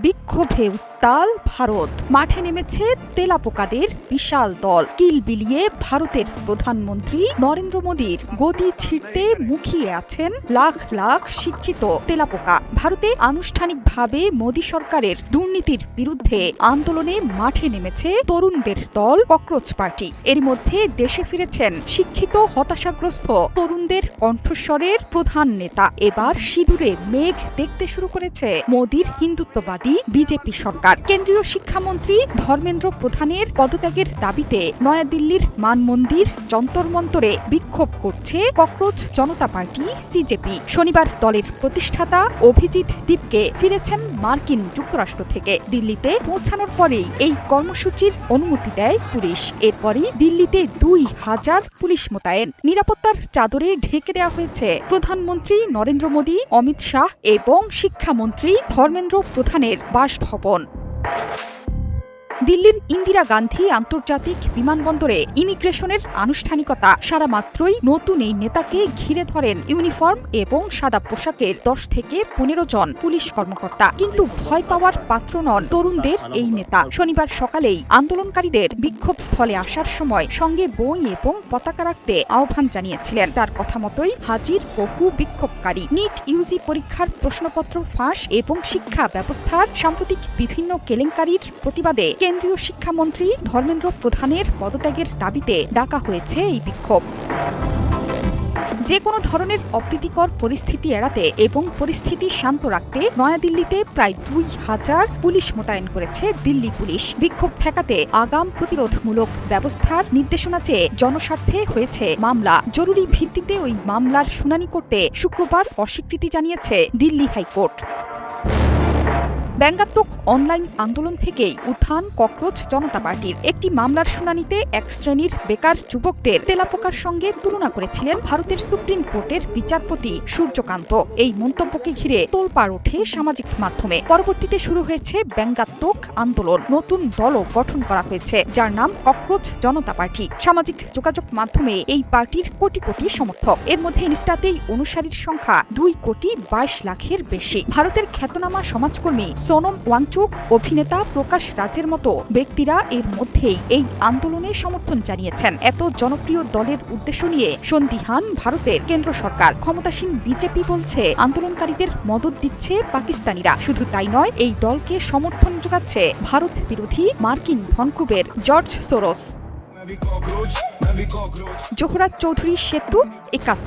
বিক্ষোভে উত্তাল ভারত, মাঠে নেমেছে তেলাপোকাদের বিশাল দল। কিল বিলিয়ে ভারতের প্রধানমন্ত্রী নরেন্দ্র মোদীর গদি ছিঁড়তে মুখিয়ে আছেন লাখ লাখ শিক্ষিত তেলাপোকা। ভারতে আনুষ্ঠানিকভাবে মোদী সরকারের দুর্নীতির বিরুদ্ধে আন্দোলনে মাঠে নেমেছে তরুণদের দল ককরোচ পার্টি। এর মধ্যে দেশে ফিরেছেন শিক্ষিত হতাশাগ্রস্ত তরুণদের কণ্ঠস্বরের প্রধান নেতা। এবার সিঁদুরের মেঘ দেখতে শুরু করেছে মোদীর হিন্দুত্ববাদী বিজেপি সরকার। কেন্দ্রীয় শিক্ষামন্ত্রী ধর্মেন্দ্র প্রধানের পদত্যাগের দাবিতে নয়াদিল্লির মান মন্দির যন্তর মন্তরে বিক্ষোভ করছে ককরোচ জনতা পার্টি সিজেপি। শনিবার দলের প্রতিষ্ঠাতা অভিজিৎ দীপকে ফিরেছেন মার্কিন যুক্তরাষ্ট্র থেকে। দিল্লিতে পৌঁছানোর পরেই এই কর্মসূচির অনুমতি দেয় পুলিশ। এরপরই দিল্লিতে 2000 পুলিশ মোতায়েন। নিরাপত্তার চাদরে ঢেকে দেওয়া হয়েছে প্রধানমন্ত্রী নরেন্দ্র মোদী, অমিত শাহ এবং শিক্ষামন্ত্রী ধর্মেন্দ্র প্রধানের বাসভবন। দিল্লির ইন্দিরা গান্ধী আন্তর্জাতিক বিমানবন্দরে ইমিগ্রেশনের আনুষ্ঠানিকতা সারা মাত্রই নতুন এই নেতাকে ঘিরে ধরেন ইউনিফর্ম এবং সাদা পোশাকের 10 থেকে 15 জন পুলিশ কর্মকর্তা। কিন্তু ভয় পাওয়ার পাত্র নন তরুণদের এই নেতা। শনিবার সকালেই আন্দোলনকারীদের বিক্ষোভ স্থলে আসার সময় সঙ্গে বই এবং পতাকা রাখতে আহ্বান জানিয়েছিলেন। তার কথা মতোই হাজির বহু বিক্ষোভকারী। নিট ইউজি পরীক্ষার প্রশ্নপত্র ফাঁস এবং শিক্ষা ব্যবস্থার সাম্প্রতিক বিভিন্ন কেলেঙ্কারির প্রতিবাদে কেন্দ্রীয় শিক্ষামন্ত্রী ধর্মেন্দ্র প্রধানের পদত্যাগের দাবিতে ডাকা হয়েছে এই বিক্ষোভ। যে কোনো ধরনের অপ্রীতিকর পরিস্থিতি এড়াতে এবং পরিস্থিতি শান্ত রাখতে নয়াদিল্লিতে প্রায় 2000 পুলিশ মোতায়েন করেছে দিল্লি পুলিশ। বিক্ষোভ ঠেকাতে আগাম প্রতিরোধমূলক ব্যবস্থার নির্দেশনা চেয়ে জনস্বার্থে হয়েছে মামলা। জরুরি ভিত্তিতে ওই মামলার শুনানি করতে শুক্রবার অস্বীকৃতি জানিয়েছে দিল্লি হাইকোর্ট। ব্যঙ্গাত্মক অনলাইন আন্দোলন থেকেই উত্থান ককরোচ জনতা পার্টির। একটি মামলার শুনানিতে এক শ্রেণীর বেকার যুবকদের তেলাপোকার সঙ্গে তুলনা করেছিলেন ভারতের সুপ্রিম কোর্টের বিচারপতি সূর্যকান্ত। এই মন্তব্যকে ঘিরে তোলপাড় ওঠে সামাজিক মাধ্যমে। পরবর্তীতে শুরু হয়েছে ব্যঙ্গাত্মক আন্দোলন। নতুন দলও গঠন করা হয়েছে, যার নাম ককরোচ জনতা পার্টি। সামাজিক যোগাযোগ মাধ্যমে এই পার্টির কোটি কোটি সমর্থক। এর মধ্যে ইনস্টাতেই অনুসারীর সংখ্যা 2,20,00,000-এর বেশি। ভারতের খ্যাতনামা সমাজকর্মী সোনম ওয়াংচুক, অভিনেতা প্রকাশ রাজের মতো ব্যক্তিরা এর মধ্যেই এই আন্দোলনে সমর্থন জানিয়েছেন। এত জনপ্রিয় দলের উদ্দেশ্য নিয়ে সন্দিহান ভারতের কেন্দ্র সরকার। ক্ষমতাসীন বিজেপি বলছে আন্দোলনকারীদের মদদ দিচ্ছে পাকিস্তানিরা। শুধু তাই নয়, এই দলকে সমর্থন যোগাচ্ছে ভারত বিরোধী মার্কিন ধনকুবের জর্জ সোরস। জোহরা চৌধুরী সেতু, 71।